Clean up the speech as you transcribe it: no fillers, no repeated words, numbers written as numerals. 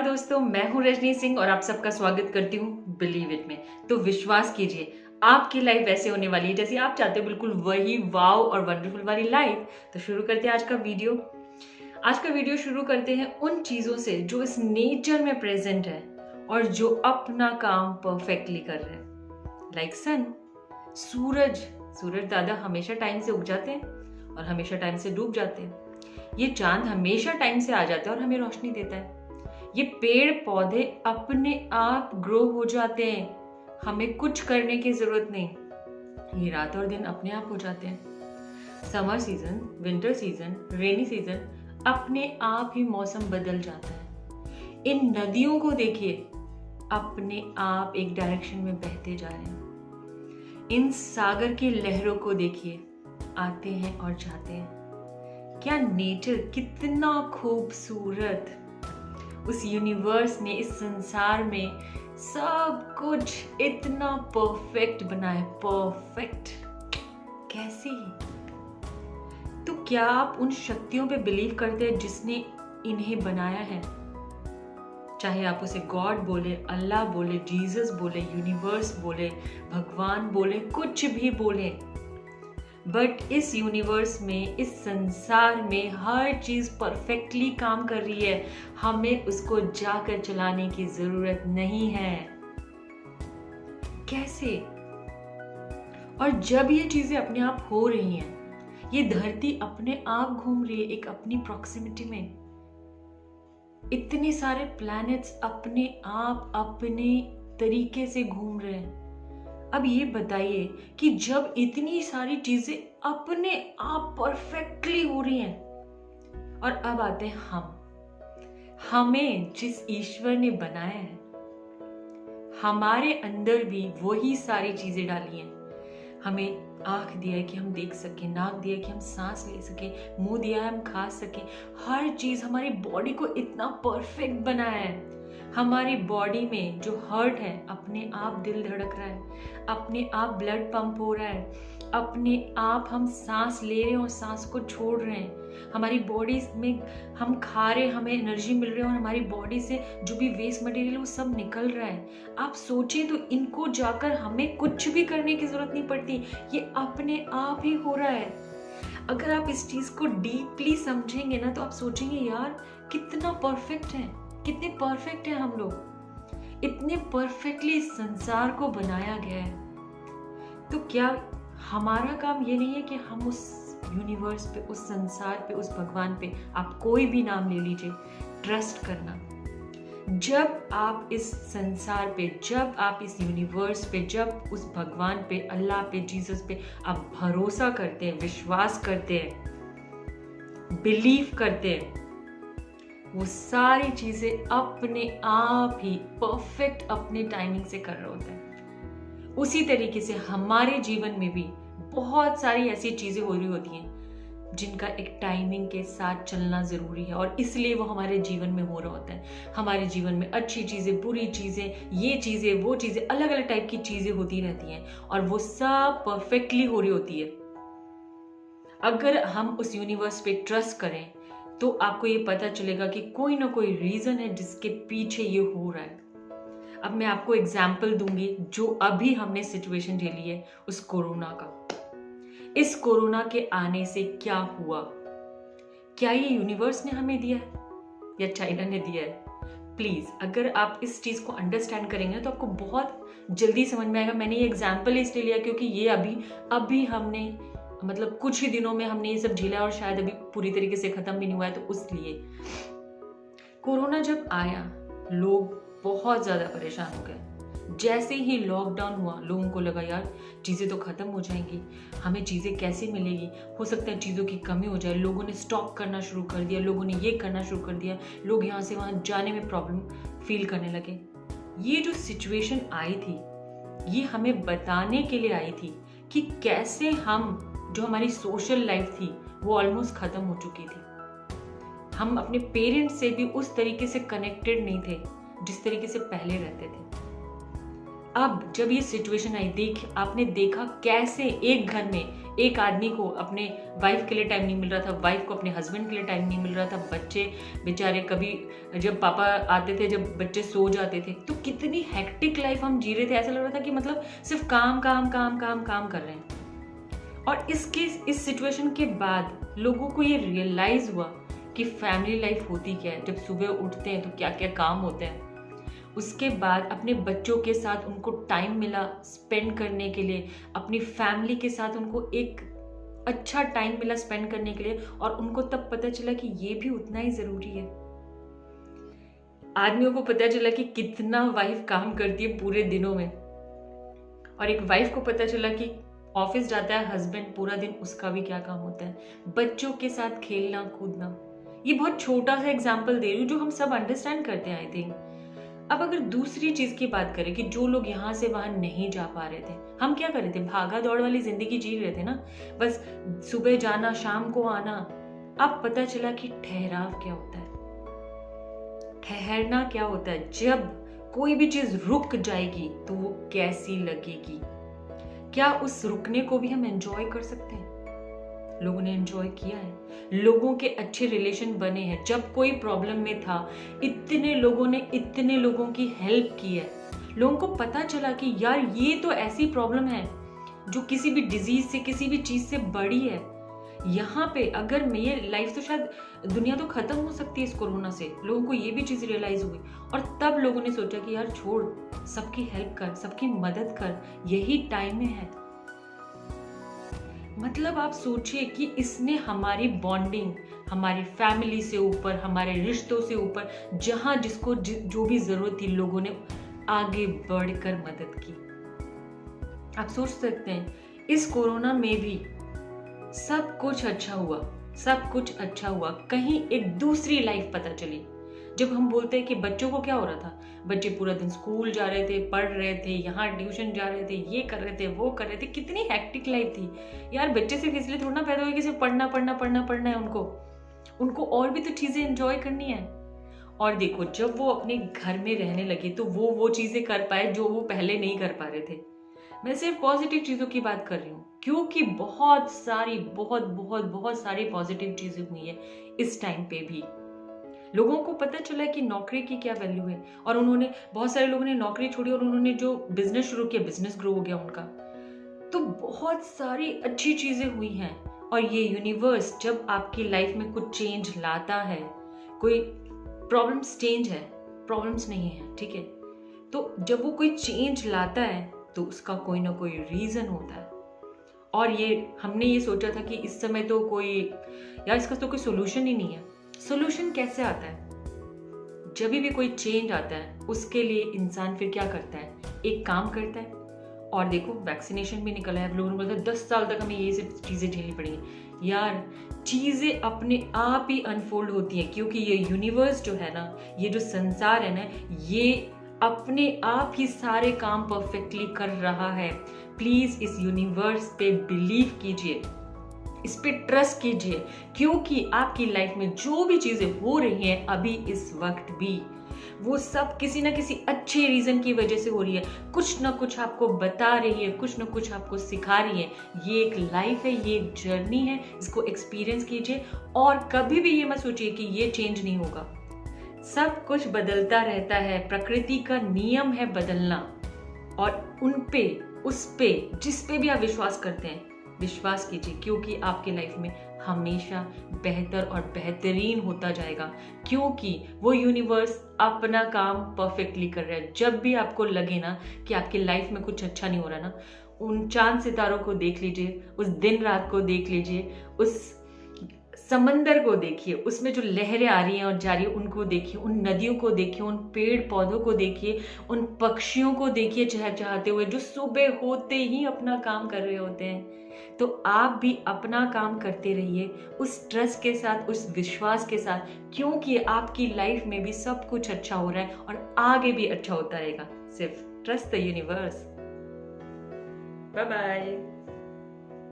दोस्तों, मैं हूं रजनी सिंह और आप सबका स्वागत करती हूं बिलीव इट में। तो विश्वास कीजिए, आपकी लाइफ वैसे होने वाली है जैसे आप चाहते हो, बिल्कुल वही वाव और वंडरफुल वाली लाइफ। तो शुरू करते हैं आज का वीडियो। आज का वीडियो शुरू करते हैं उन चीजों से जो इस नेचर में प्रेजेंट है और जो अपना काम परफेक्टली कर रहे हैं। लाइक सन, सूरज दादा हमेशा टाइम से उग जाते हैं और हमेशा टाइम से डूब जाते हैं। ये चांद हमेशा टाइम से आ जाता है और हमें रोशनी देता है। ये पेड़ पौधे अपने आप ग्रो हो जाते हैं, हमें कुछ करने की जरूरत नहीं। ये रात और दिन अपने आप हो जाते हैं। Summer season, winter season, rainy season, अपने आप ही मौसम बदल जाता है। इन नदियों को देखिए, अपने आप एक डायरेक्शन में बहते जा रहे हैं। इन सागर की लहरों को देखिए, आते हैं और जाते हैं। क्या नेचर कितना खूबसूरत! उस यूनिवर्स ने, इस संसार में सब कुछ इतना परफेक्ट बनाया। परफेक्ट कैसे? तो क्या आप उन शक्तियों पे बिलीव करते हैं जिसने इन्हें बनाया है? चाहे आप उसे गॉड बोले, अल्लाह बोले, जीसस बोले, यूनिवर्स बोले, भगवान बोले, कुछ भी बोले, बट इस यूनिवर्स में, इस संसार में हर चीज परफेक्टली काम कर रही है। हमें उसको जाकर चलाने की जरूरत नहीं है। कैसे? और जब ये चीजें अपने आप हो रही हैं, ये धरती अपने आप घूम रही है एक अपनी प्रॉक्सिमिटी में। इतने सारे प्लैनेट्स अपने आप अपने तरीके से घूम रहे हैं। अब ये बताइए कि जब इतनी सारी चीजें अपने आप परफेक्टली हो रही हैं, और अब आते हैं हमें जिस ईश्वर ने बनाया है, हमारे अंदर भी वही सारी चीजें डाली हैं। हमें आंख दिया है कि हम देख सकें, नाक दिया है कि हम सांस ले सकें, मुंह दिया है हम खा सकें। हर चीज हमारी बॉडी को इतना परफेक्ट बनाया है। हमारी बॉडी में जो हार्ट है, अपने आप दिल धड़क रहा है, अपने आप ब्लड पंप हो रहा है, अपने आप हम सांस ले रहे हैं और सांस को छोड़ रहे हैं। हमारी बॉडी में हम खा रहे हैं, हमें एनर्जी मिल रही है और हमारी बॉडी से जो भी वेस्ट मटेरियल है वो सब निकल रहा है। आप सोचें तो इनको जाकर हमें कुछ भी करने की जरूरत नहीं पड़ती, ये अपने आप ही हो रहा है। अगर आप इस चीज को डीपली समझेंगे ना, तो आप सोचेंगे यार कितना परफेक्ट है, कितने परफेक्ट है हम लोग। इतने परफेक्टली इस संसार को बनाया गया है। तो क्या हमारा काम ये नहीं है कि हम उस यूनिवर्स पे, उस संसार पे, उस भगवान पे, आप कोई भी नाम ले लीजिए, ट्रस्ट करना। जब आप इस संसार पे, जब आप इस यूनिवर्स पे, जब उस भगवान पे, अल्लाह पे, जीसस पे आप भरोसा करते हैं, विश्वास करते हैं, बिलीव करते हैं, वो सारी चीजें अपने आप ही परफेक्ट अपने टाइमिंग से कर रहे होते हैं। उसी तरीके से हमारे जीवन में भी बहुत सारी ऐसी चीजें हो रही होती हैं जिनका एक टाइमिंग के साथ चलना जरूरी है, और इसलिए वो हमारे जीवन में हो रहा होता है। हमारे जीवन में अच्छी चीजें, बुरी चीजें, ये चीजें, वो चीजें, अलग अलग टाइप की चीजें होती रहती हैं और वो सब परफेक्टली हो रही होती है। अगर हम उस यूनिवर्स पे ट्रस्ट करें तो आपको ये पता चलेगा कि कोई ना कोई रीजन है जिसके पीछे ये हो रहा है। अब मैं आपको एग्जाम्पल दूंगी जो अभी हमने सिचुएशन झेली है, उस कोरोना का। इस कोरोना के आने से क्या हुआ? क्या ये यूनिवर्स ने हमें दिया है या चाइना ने दिया है? प्लीज, अगर आप इस चीज को अंडरस्टैंड करेंगे तो आपको बहुत जल्दी समझ में आएगा। मैंने ये एग्जाम्पल इसलिए लिया क्योंकि ये अभी हमने, मतलब कुछ ही दिनों में हमने ये सब झेला और शायद अभी पूरी तरीके से खत्म भी नहीं हुआ है। तो इसलिए कोरोना जब आया, लोग बहुत ज्यादा परेशान हो गए। जैसे ही लॉकडाउन हुआ, लोगों को लगा यार चीजें तो खत्म हो जाएंगी, हमें चीजें कैसे मिलेगी, हो सकता है चीजों की कमी हो जाए। लोगों ने स्टॉक करना शुरू कर दिया, लोगों ने ये करना शुरू कर दिया, लोग यहाँ से वहां जाने में प्रॉब्लम फील करने लगे। ये जो सिचुएशन आई थी, ये हमें बताने के लिए आई थी कि कैसे हम, जो हमारी सोशल लाइफ थी वो ऑलमोस्ट खत्म हो चुकी थी। हम अपने पेरेंट्स से भी उस तरीके से कनेक्टेड नहीं थे जिस तरीके से पहले रहते थे। अब जब ये सिचुएशन आई, आपने देखा कैसे एक घर में एक आदमी को अपने वाइफ के लिए टाइम नहीं मिल रहा था, वाइफ को अपने हस्बैंड के लिए टाइम नहीं मिल रहा था, बच्चे बेचारे कभी जब पापा आते थे, जब बच्चे सो जाते थे, तो कितनी हेक्टिक लाइफ हम जी रहे थे। ऐसा लग रहा था कि मतलब सिर्फ काम काम काम काम काम कर रहे हैं। और इस सिचुएशन के बाद लोगों को ये रियलाइज हुआ कि फैमिली लाइफ होती क्या है, जब सुबह उठते हैं तो क्या क्या काम होते हैं। उसके बाद अपने बच्चों के साथ उनको टाइम मिला स्पेंड करने के लिए, अपनी फैमिली के साथ उनको एक अच्छा टाइम मिला स्पेंड करने के लिए, और उनको तब पता चला कि ये भी उतना ही जरूरी है। आदमियों को पता चला कि कितना वाइफ काम करती है पूरे दिनों में, और एक वाइफ को पता चला कि ऑफिस जाता है हस्बैंड, पूरा दिन उसका भी क्या काम होता है, बच्चों के साथ खेलना कूदना। ये बहुत छोटा सा एग्जाम्पल दे रही हूँ जो हम सब अंडरस्टैंड करते हैं आई थिंक। अब अगर दूसरी चीज की बात करें कि जो लोग यहाँ से वहां नहीं जा पा रहे थे, हम क्या कर रहे थे, भागा दौड़ वाली जिंदगी जी रहे थे ना, बस सुबह जाना शाम को आना। अब पता चला कि ठहराव क्या होता है, ठहरना क्या होता है। जब कोई भी चीज रुक जाएगी तो वो कैसी लगेगी, क्या उस रुकने को भी हम एंजॉय कर सकते हैं? लोगों ने एंजॉय किया है, लोगों के अच्छे रिलेशन बने हैं। जब कोई प्रॉब्लम में था, इतने लोगों ने इतने लोगों की हेल्प की है। लोगों को पता चला कि यार ये तो ऐसी प्रॉब्लम है जो किसी भी डिजीज से, किसी भी चीज से बड़ी है। यहाँ पे अगर ये लाइफ तो शायद दुनिया तो खत्म हो सकती है इस कोरोना से। लोगों को ये भी चीज रियलाइज हुई, और तब लोगों ने सोचा कि यार छोड़, सबकी हेल्प कर, सबकी मदद कर, यही टाइम में है। मतलब आप सोचिए कि इसने हमारी बॉन्डिंग, हमारी फैमिली से ऊपर, हमारे रिश्तों से ऊपर, जहां जिसको जो भी जरूरत थी, लोगों ने आगे बढ़कर मदद की। आप सोच सकते हैं इस कोरोना में भी सब कुछ अच्छा हुआ, सब कुछ अच्छा हुआ। कहीं एक दूसरी लाइफ पता चली। जब हम बोलते हैं कि बच्चों को क्या हो रहा था, बच्चे पूरा दिन स्कूल जा रहे थे, पढ़ रहे थे, यहाँ ट्यूशन जा रहे थे, ये कर रहे थे, वो कर रहे थे, कितनी हेक्टिक लाइफ थी यार। बच्चे सिर्फ इसलिए थोड़ा ना पैदा हुए कि सिर्फ पढ़ना पढ़ना पढ़ना पढ़ना है, उनको और भी तो चीजें एंजॉय करनी है। और देखो जब वो अपने घर में रहने लगे तो वो चीजें कर पाए जो वो पहले नहीं कर पा रहे थे। मैं सिर्फ पॉजिटिव चीजों की बात कर रही हूँ, क्योंकि बहुत सारी पॉजिटिव चीजें हुई है इस टाइम पे भी। लोगों को पता चला कि नौकरी की क्या वैल्यू है, और बहुत सारे लोगों ने नौकरी छोड़ी और उन्होंने जो बिजनेस शुरू किया, बिजनेस ग्रो हो गया उनका। तो बहुत सारी अच्छी चीजें हुई हैं। और ये यूनिवर्स जब आपकी लाइफ में कुछ चेंज लाता है, कोई प्रॉब्लम्स चेंज है, प्रॉब्लम्स नहीं है, ठीक है, तो जब वो कोई चेंज लाता है तो उसका कोई ना कोई रीजन होता है। और ये हमने ये सोचा था कि इस समय तो इसका तो कोई सोल्यूशन ही नहीं है। सोल्यूशन कैसे आता है? जब भी कोई चेंज आता है उसके लिए इंसान फिर क्या करता है, एक काम करता है। और देखो वैक्सीनेशन भी निकला है, लोगों ने बोला 10 साल तक हमें ये सब चीजें झेलनी पड़ेंगी। यार चीजें अपने आप ही अनफोल्ड होती हैं, क्योंकि ये यूनिवर्स जो है ना, ये जो संसार है ना, ये अपने आप ही सारे काम परफेक्टली कर रहा है। प्लीज इस यूनिवर्स पे बिलीव कीजिए, इस पे ट्रस्ट कीजिए, क्योंकि आपकी लाइफ में जो भी चीजें हो रही हैं अभी इस वक्त भी, वो सब किसी ना किसी अच्छे रीजन की वजह से हो रही है। कुछ ना कुछ आपको बता रही है, कुछ ना कुछ आपको सिखा रही है। ये एक लाइफ है, ये एक जर्नी है, इसको एक्सपीरियंस कीजिए। और कभी भी ये मत सोचिए कि ये चेंज नहीं होगा। सब कुछ बदलता रहता है, प्रकृति का नियम है बदलना। और उस पे जिस पे भी आप विश्वास करते हैं, विश्वास कीजिए, क्योंकि आपके लाइफ में हमेशा बेहतर और बेहतरीन होता जाएगा, क्योंकि वो यूनिवर्स अपना काम परफेक्टली कर रहा है। जब भी आपको लगे ना कि आपकी लाइफ में कुछ अच्छा नहीं हो रहा ना, उन चांद सितारों को देख लीजिए, उस दिन रात को देख लीजिए, उस समंदर को देखिए, उसमें जो लहरें आ रही हैं और जा रही है उनको देखिए, उन नदियों को देखिए, उन पेड़ पौधों को देखिए, उन पक्षियों को देखिए चहचहाते हुए, जो सुबह होते ही अपना काम कर रहे होते हैं। तो आप भी अपना काम करते रहिए उस ट्रस्ट के साथ, उस विश्वास के साथ, क्योंकि आपकी लाइफ में भी सब कुछ अच्छा हो रहा है और आगे भी अच्छा होता रहेगा। सिर्फ trust the universe. Bye bye.